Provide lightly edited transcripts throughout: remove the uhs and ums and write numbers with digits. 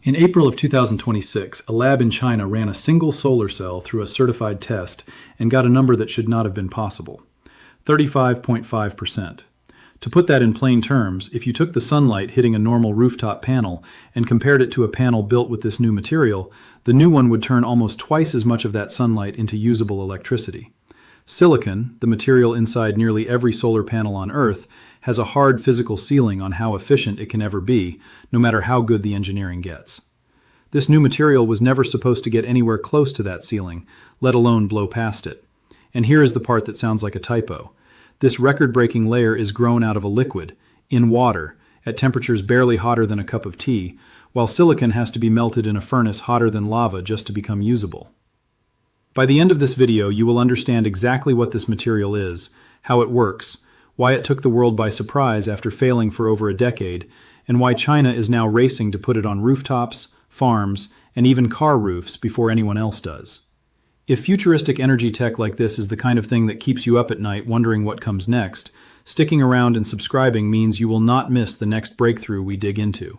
In April of 2026, a lab in China ran a single solar cell through a certified test and got a number that should not have been possible: 35.5%. To put that in plain terms, if you took the sunlight hitting a normal rooftop panel and compared it to a panel built with this new material, the new one would turn almost twice as much of that sunlight into usable electricity. Silicon, the material inside nearly every solar panel on Earth, has a hard physical ceiling on how efficient it can ever be, no matter how good the engineering gets. This new material was never supposed to get anywhere close to that ceiling, let alone blow past it. And here is the part that sounds like a typo. This record-breaking layer is grown out of a liquid, in water, at temperatures barely hotter than a cup of tea, while silicon has to be melted in a furnace hotter than lava just to become usable. By the end of this video, you will understand exactly what this material is, how it works, why it took the world by surprise after failing for over a decade, and why China is now racing to put it on rooftops, farms, and even car roofs before anyone else does. If futuristic energy tech like this is the kind of thing that keeps you up at night wondering what comes next, sticking around and subscribing means you will not miss the next breakthrough we dig into.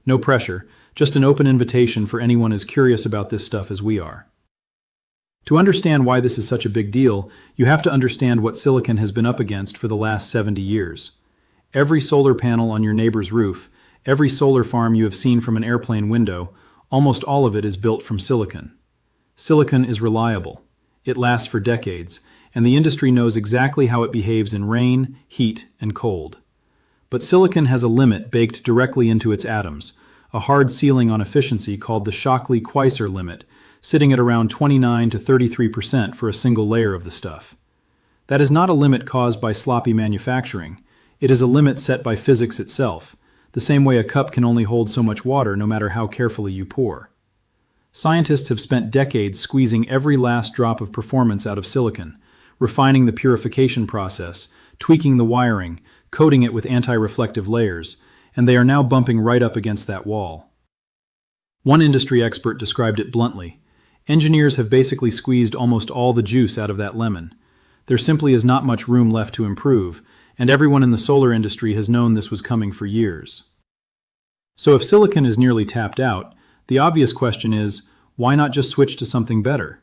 No pressure, just an open invitation for anyone as curious about this stuff as we are. To understand why this is such a big deal, you have to understand what silicon has been up against for the last 70 years. Every solar panel on your neighbor's roof, every solar farm you have seen from an airplane window, almost all of it is built from silicon. Silicon is reliable. It lasts for decades, and the industry knows exactly how it behaves in rain, heat, and cold. But silicon has a limit baked directly into its atoms, a hard ceiling on efficiency called the Shockley-Queisser limit, sitting at around 29 to 33% for a single layer of the stuff. That is not a limit caused by sloppy manufacturing. It is a limit set by physics itself, the same way a cup can only hold so much water no matter how carefully you pour. Scientists have spent decades squeezing every last drop of performance out of silicon, refining the purification process, tweaking the wiring, coating it with anti-reflective layers, and they are now bumping right up against that wall. One industry expert described it bluntly: engineers have basically squeezed almost all the juice out of that lemon. There simply is not much room left to improve, and everyone in the solar industry has known this was coming for years. So if silicon is nearly tapped out, the obvious question is, why not just switch to something better?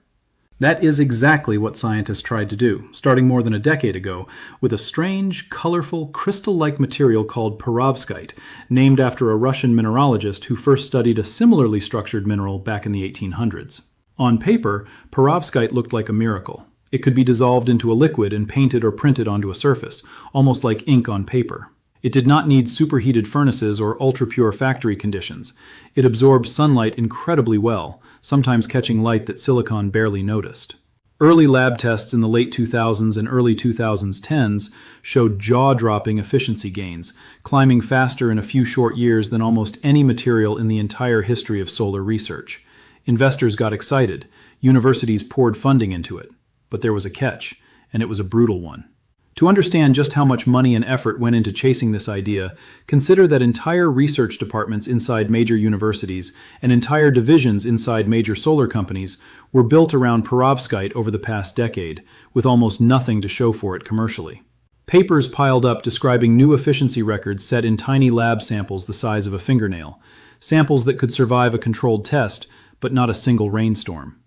That is exactly what scientists tried to do, starting more than a decade ago, with a strange, colorful, crystal-like material called Perovskite, named after a Russian mineralogist who first studied a similarly structured mineral back in the 1800s. On paper, Perovskite looked like a miracle. It could be dissolved into a liquid and painted or printed onto a surface, almost like ink on paper. It did not need superheated furnaces or ultra-pure factory conditions. It absorbed sunlight incredibly well, sometimes catching light that silicon barely noticed. Early lab tests in the late 2000s and early 2010s showed jaw-dropping efficiency gains, climbing faster in a few short years than almost any material in the entire history of solar research. Investors got excited. Universities poured funding into it. But there was a catch, and it was a brutal one. To understand just how much money and effort went into chasing this idea, consider that entire research departments inside major universities and entire divisions inside major solar companies were built around perovskite over the past decade, with almost nothing to show for it commercially. Papers piled up describing new efficiency records set in tiny lab samples the size of a fingernail, samples that could survive a controlled test, but not a single rainstorm.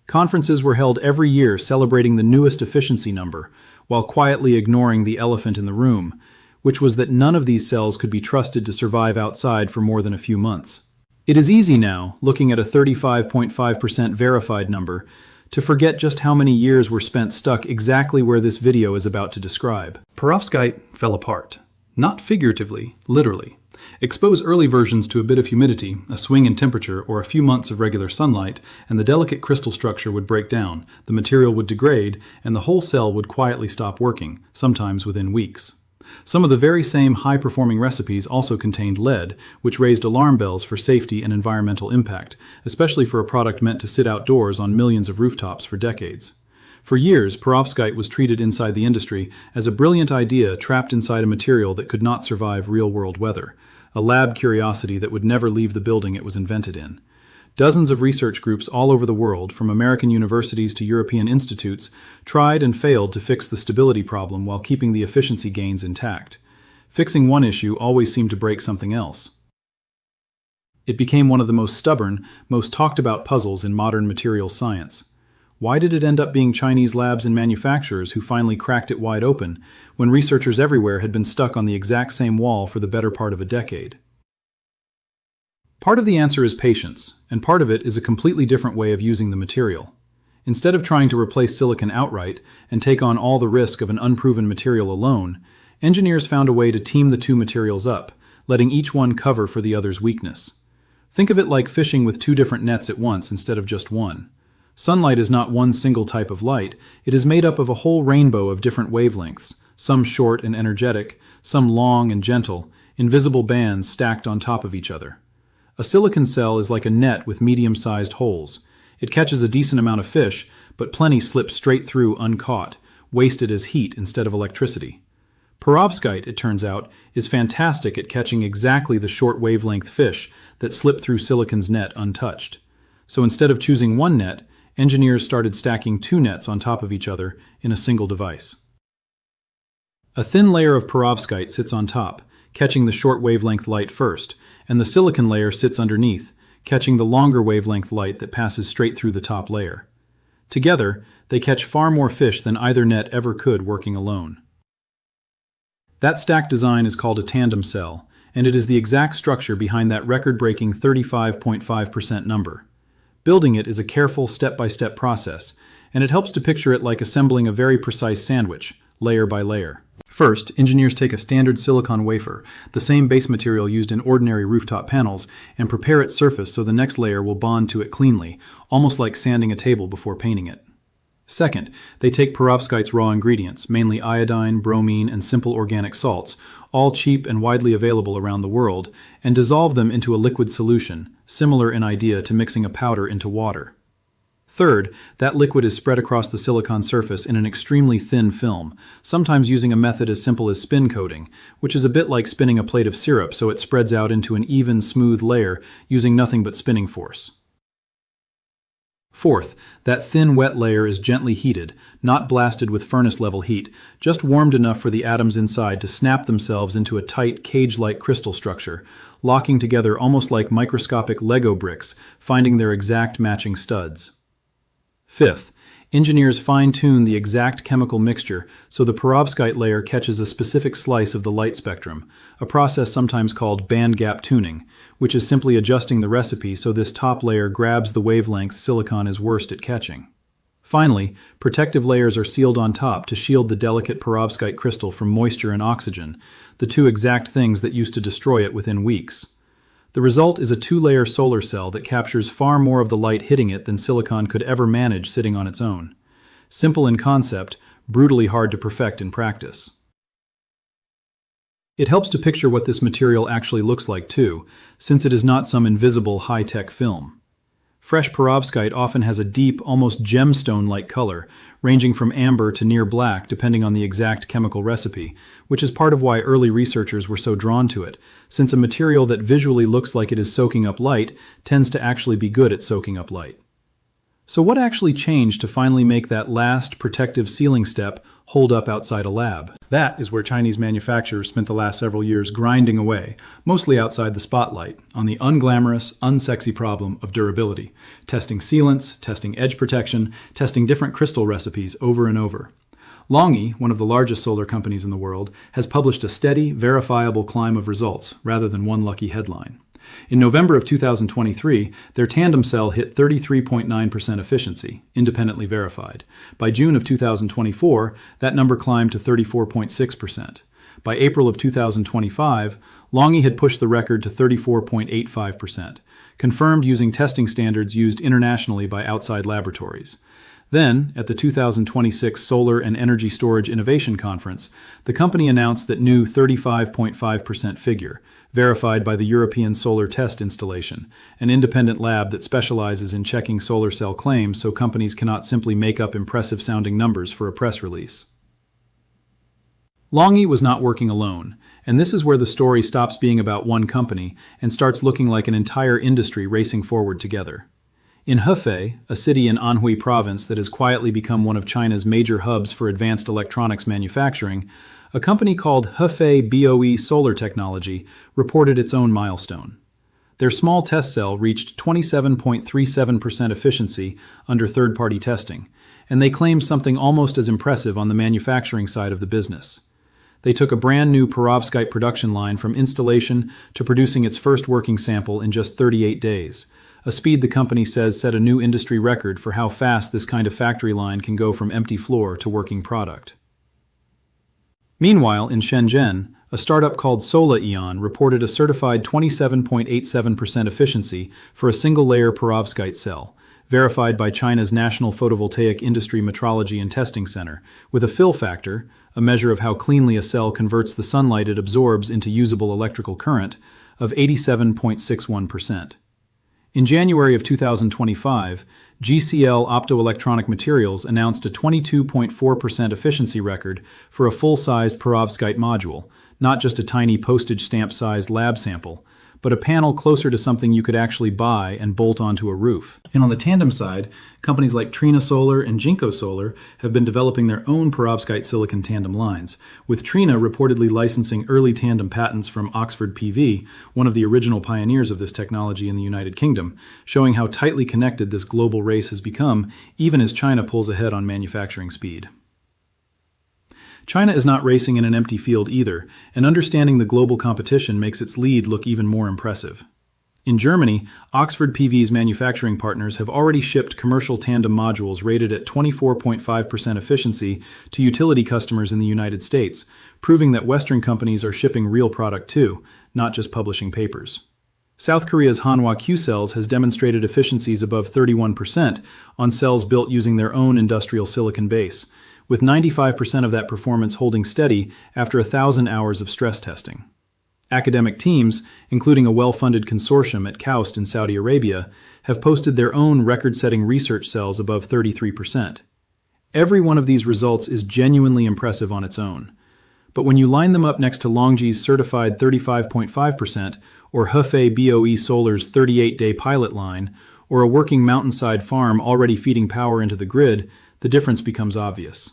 Conferences were held every year celebrating the newest efficiency number, while quietly ignoring the elephant in the room, which was that none of these cells could be trusted to survive outside for more than a few months. It is easy now, looking at a 35.5% verified number, to forget just how many years were spent stuck exactly where this video is about to describe. Perovskite fell apart. Not figuratively, literally. Expose early versions to a bit of humidity, a swing in temperature, or a few months of regular sunlight, and the delicate crystal structure would break down, the material would degrade, and the whole cell would quietly stop working, sometimes within weeks. Some of the very same high-performing recipes also contained lead, which raised alarm bells for safety and environmental impact, especially for a product meant to sit outdoors on millions of rooftops for decades. For years, perovskite was treated inside the industry as a brilliant idea trapped inside a material that could not survive real-world weather, a lab curiosity that would never leave the building it was invented in. Dozens of research groups all over the world, from American universities to European institutes, tried and failed to fix the stability problem while keeping the efficiency gains intact. Fixing one issue always seemed to break something else. It became one of the most stubborn, most talked about puzzles in modern materials science. Why did it end up being Chinese labs and manufacturers who finally cracked it wide open, when researchers everywhere had been stuck on the exact same wall for the better part of a decade? Part of the answer is patience, and part of it is a completely different way of using the material. Instead of trying to replace silicon outright and take on all the risk of an unproven material alone, engineers found a way to team the two materials up, letting each one cover for the other's weakness. Think of it like fishing with two different nets at once instead of just one. Sunlight is not one single type of light, it is made up of a whole rainbow of different wavelengths, some short and energetic, some long and gentle, invisible bands stacked on top of each other. A silicon cell is like a net with medium-sized holes. It catches a decent amount of fish, but plenty slip straight through uncaught, wasted as heat instead of electricity. Perovskite, it turns out, is fantastic at catching exactly the short wavelength fish that slip through silicon's net untouched. So instead of choosing one net, engineers started stacking two nets on top of each other in a single device. A thin layer of perovskite sits on top, catching the short wavelength light first, and the silicon layer sits underneath, catching the longer wavelength light that passes straight through the top layer. Together, they catch far more fish than either net ever could working alone. That stack design is called a tandem cell, and it is the exact structure behind that record-breaking 35.5% number. Building it is a careful, step-by-step process, and it helps to picture it like assembling a very precise sandwich, layer by layer. First, engineers take a standard silicon wafer, the same base material used in ordinary rooftop panels, and prepare its surface so the next layer will bond to it cleanly, almost like sanding a table before painting it. Second, they take perovskite's raw ingredients, mainly iodine, bromine, and simple organic salts, all cheap and widely available around the world, and dissolve them into a liquid solution, similar in idea to mixing a powder into water. Third, that liquid is spread across the silicon surface in an extremely thin film, sometimes using a method as simple as spin coating, which is a bit like spinning a plate of syrup so it spreads out into an even, smooth layer using nothing but spinning force. Fourth, that thin wet layer is gently heated, not blasted with furnace-level heat, just warmed enough for the atoms inside to snap themselves into a tight, cage-like crystal structure, locking together almost like microscopic Lego bricks, finding their exact matching studs. Fifth, engineers fine-tune the exact chemical mixture so the perovskite layer catches a specific slice of the light spectrum, a process sometimes called band gap tuning, which is simply adjusting the recipe so this top layer grabs the wavelength silicon is worst at catching. Finally, protective layers are sealed on top to shield the delicate perovskite crystal from moisture and oxygen, the two exact things that used to destroy it within weeks. The result is a two-layer solar cell that captures far more of the light hitting it than silicon could ever manage sitting on its own. Simple in concept, brutally hard to perfect in practice. It helps to picture what this material actually looks like too, since it is not some invisible high-tech film. Fresh perovskite often has a deep, almost gemstone-like color, ranging from amber to near black depending on the exact chemical recipe, which is part of why early researchers were so drawn to it, since a material that visually looks like it is soaking up light tends to actually be good at soaking up light. So what actually changed to finally make that last protective sealing step hold up outside a lab? That is where Chinese manufacturers spent the last several years grinding away, mostly outside the spotlight, on the unglamorous, unsexy problem of durability, testing sealants, testing edge protection, testing different crystal recipes over and over. LONGi, one of the largest solar companies in the world, has published a steady, verifiable climb of results, rather than one lucky headline. In November of 2023, their tandem cell hit 33.9% efficiency, independently verified. By June of 2024, that number climbed to 34.6%. By April of 2025, LONGi had pushed the record to 34.85%, confirmed using testing standards used internationally by outside laboratories. Then, at the 2026 Solar and Energy Storage Innovation Conference, the company announced that new 35.5% figure, verified by the European Solar Test Installation, an independent lab that specializes in checking solar cell claims so companies cannot simply make up impressive-sounding numbers for a press release. LONGi was not working alone, and this is where the story stops being about one company and starts looking like an entire industry racing forward together. In Hefei, a city in Anhui province that has quietly become one of China's major hubs for advanced electronics manufacturing, a company called Hefei BOE Solar Technology reported its own milestone. Their small test cell reached 27.37% efficiency under third-party testing, and they claim something almost as impressive on the manufacturing side of the business. They took a brand new Perovskite production line from installation to producing its first working sample in just 38 days, a speed the company says set a new industry record for how fast this kind of factory line can go from empty floor to working product. Meanwhile, in Shenzhen, a startup called Solar-Eon reported a certified 27.87% efficiency for a single-layer Perovskite cell, verified by China's National Photovoltaic Industry Metrology and Testing Center, with a fill factor, a measure of how cleanly a cell converts the sunlight it absorbs into usable electrical current, of 87.61%. In January of 2025, GCL Optoelectronic Materials announced a 22.4% efficiency record for a full-sized Perovskite module, not just a tiny postage stamp-sized lab sample, but a panel closer to something you could actually buy and bolt onto a roof. And on the tandem side, companies like Trina Solar and Jinko Solar have been developing their own Perovskite silicon tandem lines, with Trina reportedly licensing early tandem patents from Oxford PV, one of the original pioneers of this technology in the United Kingdom, showing how tightly connected this global race has become, even as China pulls ahead on manufacturing speed. China is not racing in an empty field either, and understanding the global competition makes its lead look even more impressive. In Germany, Oxford PV's manufacturing partners have already shipped commercial tandem modules rated at 24.5% efficiency to utility customers in the United States, proving that Western companies are shipping real product too, not just publishing papers. South Korea's Hanwha Q-Cells has demonstrated efficiencies above 31% on cells built using their own industrial silicon base, with 95% of that performance holding steady after 1,000 hours of stress testing. Academic teams, including a well-funded consortium at KAUST in Saudi Arabia, have posted their own record-setting research cells above 33%. Every one of these results is genuinely impressive on its own. But when you line them up next to LONGi's certified 35.5%, or Hefei BOE Solar's 38-day pilot line, or a working mountainside farm already feeding power into the grid, the difference becomes obvious.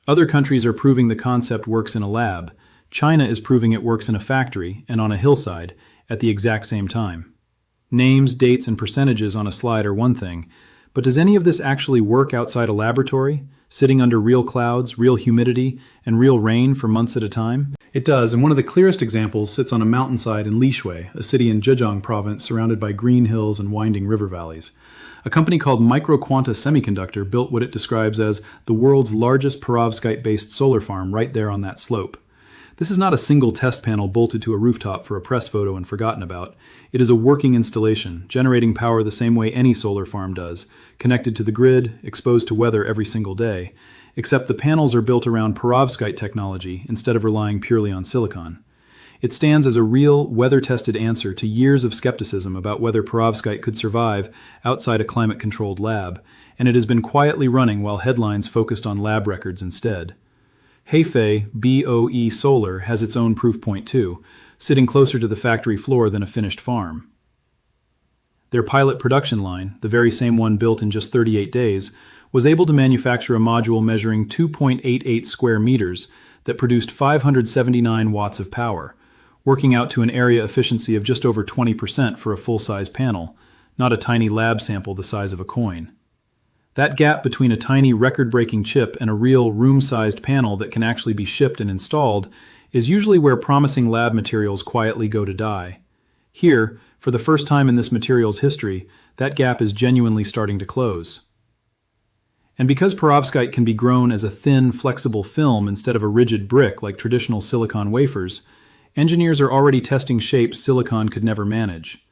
Other countries are proving the concept works in a lab. China is proving it works in a factory and on a hillside at the exact same time. Names, dates, and percentages on a slide are one thing, but does any of this actually work outside a laboratory, sitting under real clouds, real humidity, and real rain for months at a time? It does, and one of the clearest examples sits on a mountainside in Lishui, a city in Zhejiang province surrounded by green hills and winding river valleys. A company called Microquanta Semiconductor built what it describes as the world's largest Perovskite-based solar farm right there on that slope. This is not a single test panel bolted to a rooftop for a press photo and forgotten about. It is a working installation, generating power the same way any solar farm does, connected to the grid, exposed to weather every single day, except the panels are built around Perovskite technology instead of relying purely on silicon. It stands as a real, weather-tested answer to years of skepticism about whether Perovskite could survive outside a climate-controlled lab, and it has been quietly running while headlines focused on lab records instead. Hefei BOE Solar has its own proof point too, sitting closer to the factory floor than a finished farm. Their pilot production line, the very same one built in just 38 days, was able to manufacture a module measuring 2.88 square meters that produced 579 watts of power, working out to an area efficiency of just over 20% for a full-size panel, not a tiny lab sample the size of a coin. That gap between a tiny record-breaking chip and a real room-sized panel that can actually be shipped and installed is usually where promising lab materials quietly go to die. Here, for the first time in this material's history, that gap is genuinely starting to close. And because perovskite can be grown as a thin, flexible film instead of a rigid brick like traditional silicon wafers, engineers are already testing shapes silicon could never manage.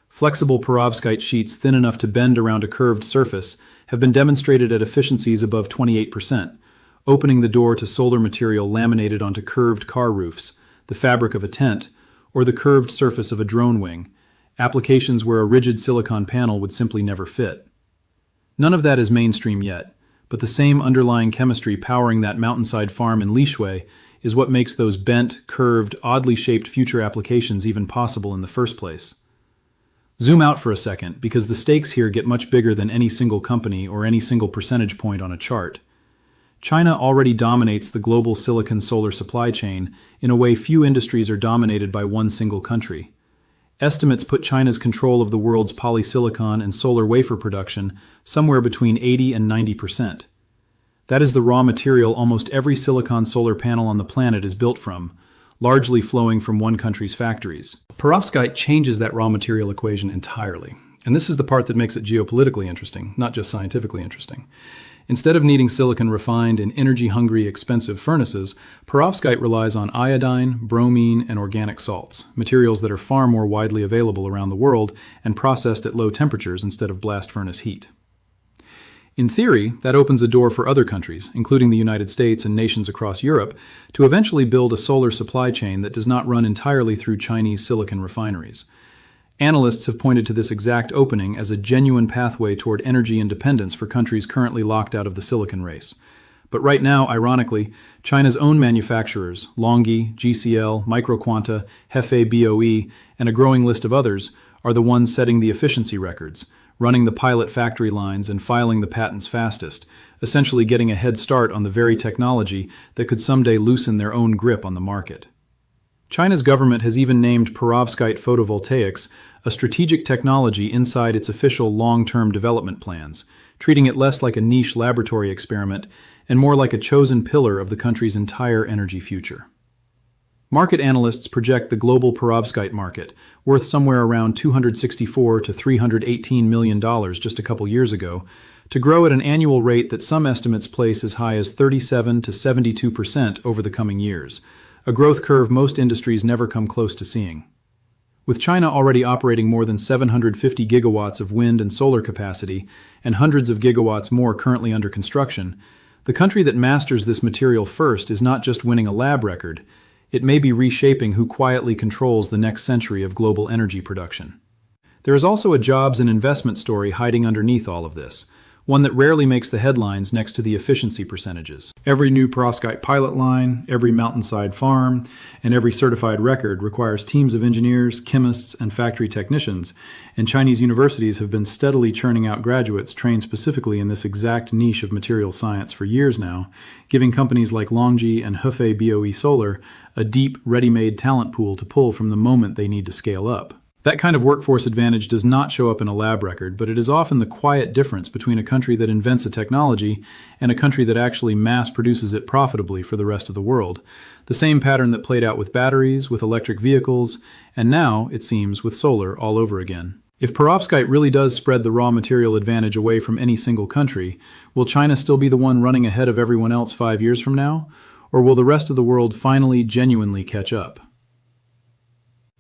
Flexible perovskite sheets thin enough to bend around a curved surface have been demonstrated at efficiencies above 28%, opening the door to solar material laminated onto curved car roofs, the fabric of a tent, or the curved surface of a drone wing, applications where a rigid silicon panel would simply never fit. None of that is mainstream yet, but the same underlying chemistry powering that mountainside farm in Lishui is what makes those bent, curved, oddly shaped future applications even possible in the first place. Zoom out for a second, because the stakes here get much bigger than any single company or any single percentage point on a chart. China already dominates the global silicon solar supply chain in a way few industries are dominated by one single country. Estimates put China's control of the world's polysilicon and solar wafer production somewhere between 80 and 90%. That is the raw material almost every silicon solar panel on the planet is built from, largely flowing from one country's factories. Perovskite changes that raw material equation entirely. And this is the part that makes it geopolitically interesting, not just scientifically interesting. Instead of needing silicon refined in energy-hungry, expensive furnaces, perovskite relies on iodine, bromine, and organic salts, materials that are far more widely available around the world and processed at low temperatures instead of blast furnace heat. In theory, that opens a door for other countries, including the United States and nations across Europe, to eventually build a solar supply chain that does not run entirely through Chinese silicon refineries. Analysts have pointed to this exact opening as a genuine pathway toward energy independence for countries currently locked out of the silicon race. But right now, ironically, China's own manufacturers, LONGi, GCL, Microquanta, Hefei BOE, and a growing list of others, are the ones setting the efficiency records, running the pilot factory lines and filing the patents fastest, essentially getting a head start on the very technology that could someday loosen their own grip on the market. China's government has even named perovskite photovoltaics a strategic technology inside its official long-term development plans, treating it less like a niche laboratory experiment and more like a chosen pillar of the country's entire energy future. Market analysts project the global perovskite market, worth somewhere around $264 to $318 million just a couple years ago, to grow at an annual rate that some estimates place as high as 37 to 72% over the coming years, a growth curve most industries never come close to seeing. With China already operating more than 750 gigawatts of wind and solar capacity, and hundreds of gigawatts more currently under construction, the country that masters this material first is not just winning a lab record, it may be reshaping who quietly controls the next century of global energy production. There is also a jobs and investment story hiding underneath all of this, one that rarely makes the headlines next to the efficiency percentages. Every new perovskite pilot line, every mountainside farm, and every certified record requires teams of engineers, chemists, and factory technicians, and Chinese universities have been steadily churning out graduates trained specifically in this exact niche of material science for years now, giving companies like LONGi and Hefei BOE Solar a deep, ready-made talent pool to pull from the moment they need to scale up. That kind of workforce advantage does not show up in a lab record, but it is often the quiet difference between a country that invents a technology and a country that actually mass produces it profitably for the rest of the world. The same pattern that played out with batteries, with electric vehicles, and now, it seems, with solar all over again. If perovskite really does spread the raw material advantage away from any single country, will China still be the one running ahead of everyone else 5 years from now? Or will the rest of the world finally genuinely catch up?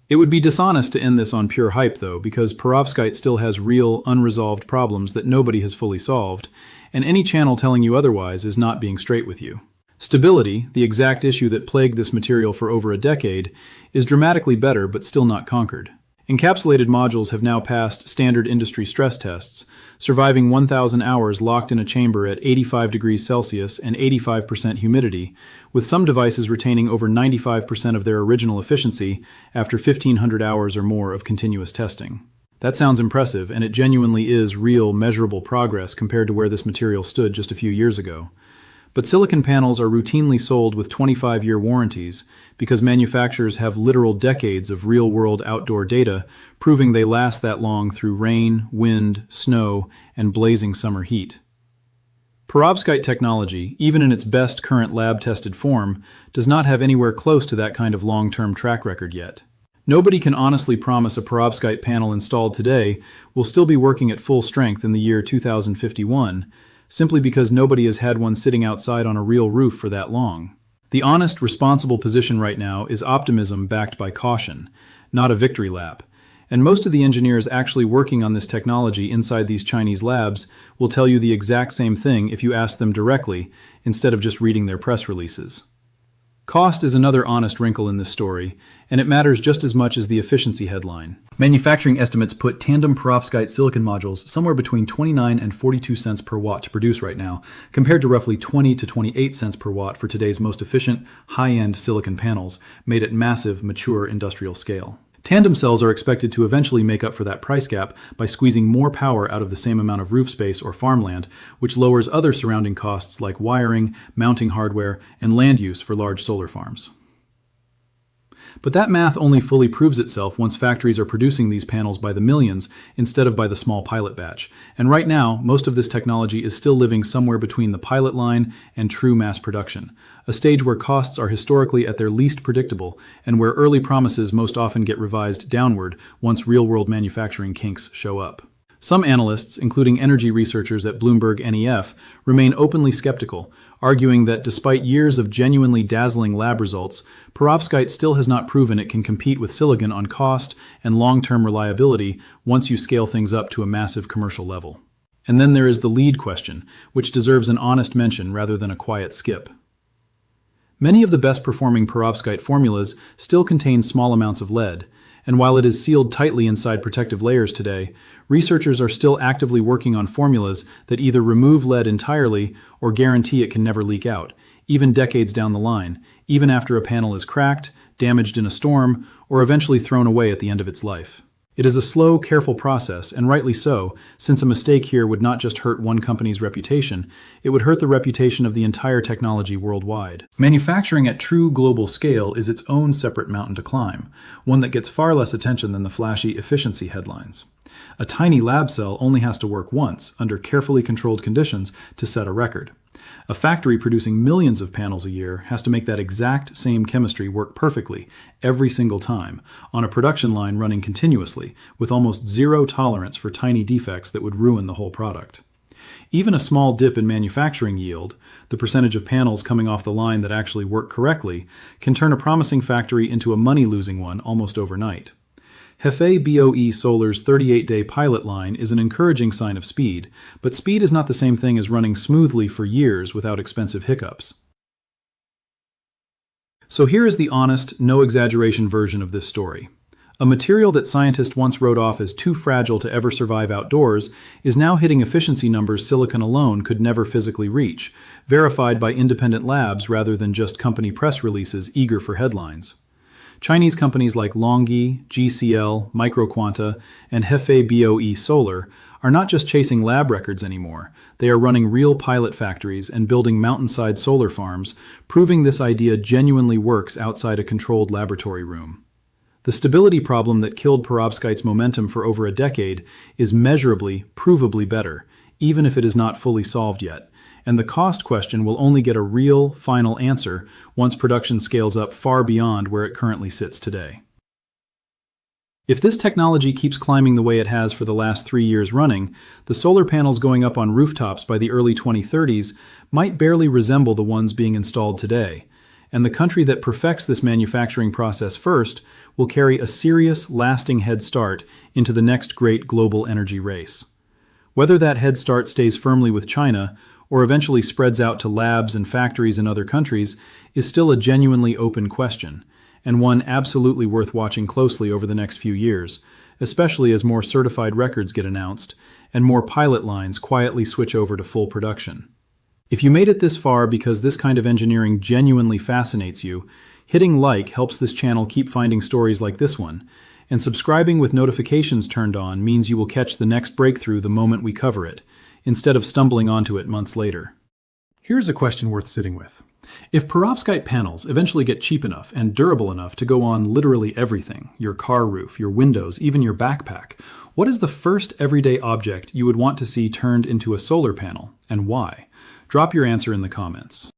It would be dishonest to end this on pure hype, though, because perovskite still has real, unresolved problems that nobody has fully solved, and any channel telling you otherwise is not being straight with you. Stability, the exact issue that plagued this material for over a decade, is dramatically better but still not conquered. Encapsulated modules have now passed standard industry stress tests, surviving 1,000 hours locked in a chamber at 85 degrees Celsius and 85% humidity, with some devices retaining over 95% of their original efficiency after 1,500 hours or more of continuous testing. That sounds impressive, and it genuinely is real, measurable progress compared to where this material stood just a few years ago. But silicon panels are routinely sold with 25-year warranties because manufacturers have literal decades of real-world outdoor data proving they last that long through rain, wind, snow, and blazing summer heat. Perovskite technology, even in its best current lab-tested form, does not have anywhere close to that kind of long-term track record yet. Nobody can honestly promise a perovskite panel installed today will still be working at full strength in the year 2051, simply because nobody has had one sitting outside on a real roof for that long. The honest, responsible position right now is optimism backed by caution, not a victory lap. And most of the engineers actually working on this technology inside these Chinese labs will tell you the exact same thing if you ask them directly, instead of just reading their press releases. Cost is another honest wrinkle in this story, and it matters just as much as the efficiency headline. Manufacturing estimates put tandem perovskite silicon modules somewhere between 29 and 42 cents per watt to produce right now, compared to roughly 20 to 28 cents per watt for today's most efficient, high-end silicon panels, made at massive, mature industrial scale. Tandem cells are expected to eventually make up for that price gap by squeezing more power out of the same amount of roof space or farmland, which lowers other surrounding costs like wiring, mounting hardware, and land use for large solar farms. But that math only fully proves itself once factories are producing these panels by the millions instead of by the small pilot batch. And right now, most of this technology is still living somewhere between the pilot line and true mass production, a stage where costs are historically at their least predictable and where early promises most often get revised downward once real-world manufacturing kinks show up. Some analysts, including energy researchers at Bloomberg NEF, remain openly skeptical, arguing that despite years of genuinely dazzling lab results, Perovskite still has not proven it can compete with silicon on cost and long-term reliability once you scale things up to a massive commercial level. And then there is the lead question, which deserves an honest mention rather than a quiet skip. Many of the best-performing Perovskite formulas still contain small amounts of lead, and while it is sealed tightly inside protective layers today, researchers are still actively working on formulas that either remove lead entirely or guarantee it can never leak out, even decades down the line, even after a panel is cracked, damaged in a storm, or eventually thrown away at the end of its life. It is a slow, careful process, and rightly so, since a mistake here would not just hurt one company's reputation, it would hurt the reputation of the entire technology worldwide. Manufacturing at true global scale is its own separate mountain to climb, one that gets far less attention than the flashy efficiency headlines. A tiny lab cell only has to work once, under carefully controlled conditions, to set a record. A factory producing millions of panels a year has to make that exact same chemistry work perfectly, every single time, on a production line running continuously, with almost zero tolerance for tiny defects that would ruin the whole product. Even a small dip in manufacturing yield, the percentage of panels coming off the line that actually work correctly, can turn a promising factory into a money-losing one almost overnight. Hefei BOE Solar's 38-day pilot line is an encouraging sign of speed, but speed is not the same thing as running smoothly for years without expensive hiccups. So here is the honest, no-exaggeration version of this story. A material that scientists once wrote off as too fragile to ever survive outdoors is now hitting efficiency numbers silicon alone could never physically reach, verified by independent labs rather than just company press releases eager for headlines. Chinese companies like LONGi, GCL, Microquanta, and Hefei BOE Solar are not just chasing lab records anymore. They are running real pilot factories and building mountainside solar farms, proving this idea genuinely works outside a controlled laboratory room. The stability problem that killed Perovskite's momentum for over a decade is measurably, provably better, even if it is not fully solved yet. And the cost question will only get a real, final answer once production scales up far beyond where it currently sits today. If this technology keeps climbing the way it has for the last 3 years running, the solar panels going up on rooftops by the early 2030s might barely resemble the ones being installed today. And the country that perfects this manufacturing process first will carry a serious, lasting head start into the next great global energy race. Whether that head start stays firmly with China or eventually spreads out to labs and factories in other countries is still a genuinely open question, and one absolutely worth watching closely over the next few years, especially as more certified records get announced and more pilot lines quietly switch over to full production. If you made it this far because this kind of engineering genuinely fascinates you, hitting like helps this channel keep finding stories like this one, and subscribing with notifications turned on means you will catch the next breakthrough the moment we cover it, instead of stumbling onto it months later. Here's a question worth sitting with. If Perovskite panels eventually get cheap enough and durable enough to go on literally everything, your car roof, your windows, even your backpack, what is the first everyday object you would want to see turned into a solar panel, and why? Drop your answer in the comments.